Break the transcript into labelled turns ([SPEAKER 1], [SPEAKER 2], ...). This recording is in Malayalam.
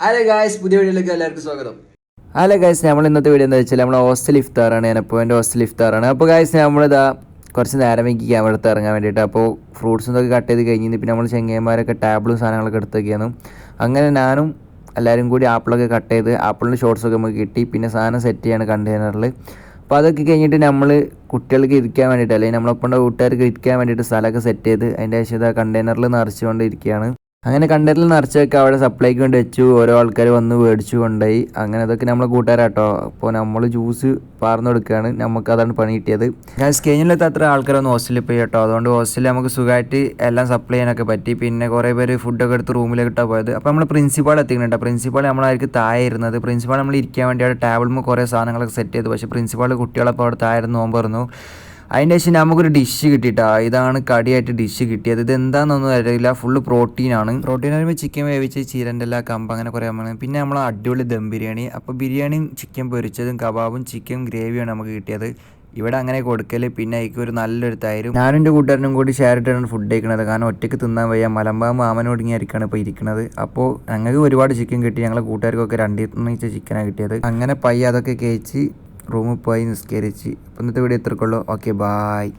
[SPEAKER 1] ഹലോ ഗായ്സ്, പുതിയ വീഡിയോയിലേക്ക് എല്ലാവർക്കും സ്വാഗതം.
[SPEAKER 2] ഹലോ ഗൈസ്, നമ്മൾ ഇന്നത്തെ വീഡിയോ എന്താ വെച്ചാൽ നമ്മൾ ഹോസ്റ്റൽ ഇഫ്താറാണ്. ഞാനപ്പോൾ എൻ്റെ ഹോസ്റ്റൽ ഇഫ്താറാണ്. അപ്പോൾ ഗൈസ് നമ്മളിതാ കുറച്ച് നേരം വൈകി ക്യാമറ എടുത്ത് ഇറങ്ങാൻ വേണ്ടിയിട്ട്. അപ്പോൾ ഫ്രൂട്ട്സും ഇതൊക്കെ കട്ട് ചെയ്ത് കഴിഞ്ഞിട്ട് പിന്നെ നമ്മൾ ചെങ്ങന്മാരൊക്കെ ടേബിളും സാധനങ്ങളൊക്കെ എടുത്തൊക്കെയാണ്. അങ്ങനെ ഞാനും എല്ലാവരും കൂടി ആപ്പിളൊക്കെ കട്ട് ചെയ്ത് ആപ്പിളിൻ്റെ ഷോർട്സൊക്കെ നമുക്ക് കിട്ടി. പിന്നെ സാധനം സെറ്റ് ചെയ്യാണ് കണ്ടെയ്നറിൽ. അപ്പോൾ അതൊക്കെ കഴിഞ്ഞിട്ട് നമ്മൾ കുട്ടികൾക്ക് ഇരിക്കാൻ വേണ്ടിയിട്ട് അല്ലെങ്കിൽ നമ്മളൊപ്പം കൂട്ടുകാർക്ക് ഇരിക്കാൻ വേണ്ടിയിട്ട് സ്ഥലമൊക്കെ സെറ്റ് ചെയ്ത് അതിൻ്റെ ശേഷം കണ്ടെയ്നറിൽ നിറച്ചുകൊണ്ട് ഇരിക്കുകയാണ്. അങ്ങനെ കണ്ടെയ്നറിൽ നിറച്ചൊക്കെ അവിടെ സപ്ലൈക്ക് വേണ്ടി വെച്ചു. ഓരോ ആൾക്കാർ വന്ന് മേടിച്ചു കൊണ്ടുപോയി. അങ്ങനെ അതൊക്കെ നമ്മളെ കൂട്ടുകാരാട്ടോ. അപ്പോൾ നമ്മൾ ജ്യൂസ് പാർന്നു കൊടുക്കുകയാണ്. നമുക്ക് അതാണ് പണി കിട്ടിയത്. ഞാൻ സ്കെയിനിലത്തെ അത്ര ആൾക്കാരൊന്നും ഹോസ്റ്റലിൽ പോയി കേട്ടോ. അതുകൊണ്ട് ഹോസ്റ്റലിൽ നമുക്ക് സുഖമായിട്ട് എല്ലാം സപ്ലൈ ചെയ്യാനൊക്കെ പറ്റി. പിന്നെ കുറേ പേര് ഫുഡൊക്കെ എടുത്ത് റൂമിലേക്ക് ഇട്ടാണ് പോയത്. അപ്പോൾ നമ്മൾ പ്രിൻസിപ്പാൾ എത്തിക്കുന്നുണ്ട്. പ്രിൻസിപ്പാൾ നമ്മളായിരിക്കും താഴെ ഇരുന്നത്. പ്രിൻസിപ്പാൾ നമ്മൾ ഇരിക്കാൻ വേണ്ടി അവിടെ ടേബിളിൽ കുറേ സാധനങ്ങളൊക്കെ സെറ്റ് ചെയ്തു. പക്ഷേ പ്രിൻസിപ്പാൾ കുട്ടികളപ്പോൾ അവിടെ താഴെ നോമ്പ് പറഞ്ഞു. അതിൻ്റെ ശേഷം നമുക്കൊരു ഡിഷ് കിട്ടിയിട്ടാ. ഇതാണ് കടിയായിട്ട് ഡിഷ് കിട്ടിയത്. ഇത് എന്താണെന്നൊന്നും അറിയില്ല. ഫുള്ള് പ്രോട്ടീനാണ്. പ്രോട്ടീൻ പറയുമ്പോൾ ചിക്കൻ വേവിച്ച് ചീരൻ്റെ എല്ലാ കമ്പ് അങ്ങനെ കുറേ പിന്നെ നമ്മൾ അടിപൊളി ദം ബിരിയാണി. അപ്പോൾ ബിരിയാണിയും ചിക്കൻ പൊരിച്ചതും കബാബും ചിക്കൻ ഗ്രേവിയാണ് നമുക്ക് കിട്ടിയത്. ഇവിടെ അങ്ങനെ കൊടുക്കൽ. പിന്നെ അതിലേക്ക് ഒരു നല്ലൊരു തൈരും. ഞാനും എൻ്റെ കൂട്ടുകാരനും കൂടി ഷെയർ ഇട്ടാണ് ഫുഡ് കഴിക്കുന്നത്. കാരണം ഒറ്റയ്ക്ക് തിന്നാൻ വയ്യ. മലമ്പാമ്പ് മാമനൊടുങ്ങിയായിരിക്കാണ് ഇപ്പോൾ ഇരിക്കുന്നത്. അപ്പോൾ ഞങ്ങൾക്ക് ഒരുപാട് ചിക്കൻ കിട്ടി. ഞങ്ങളെ കൂട്ടുകാർക്കൊക്കെ 2 ചിക്കനാണ് കിട്ടിയത്. അങ്ങനെ പയ്യ അതൊക്കെ കഴിച്ച് റൂമിൽ പോയി നിസ്കരിച്ച്. അപ്പോൾ ഇന്നത്തെ വീഡിയോ ഇത്രക്കുള്ളൂ. Okay, bye.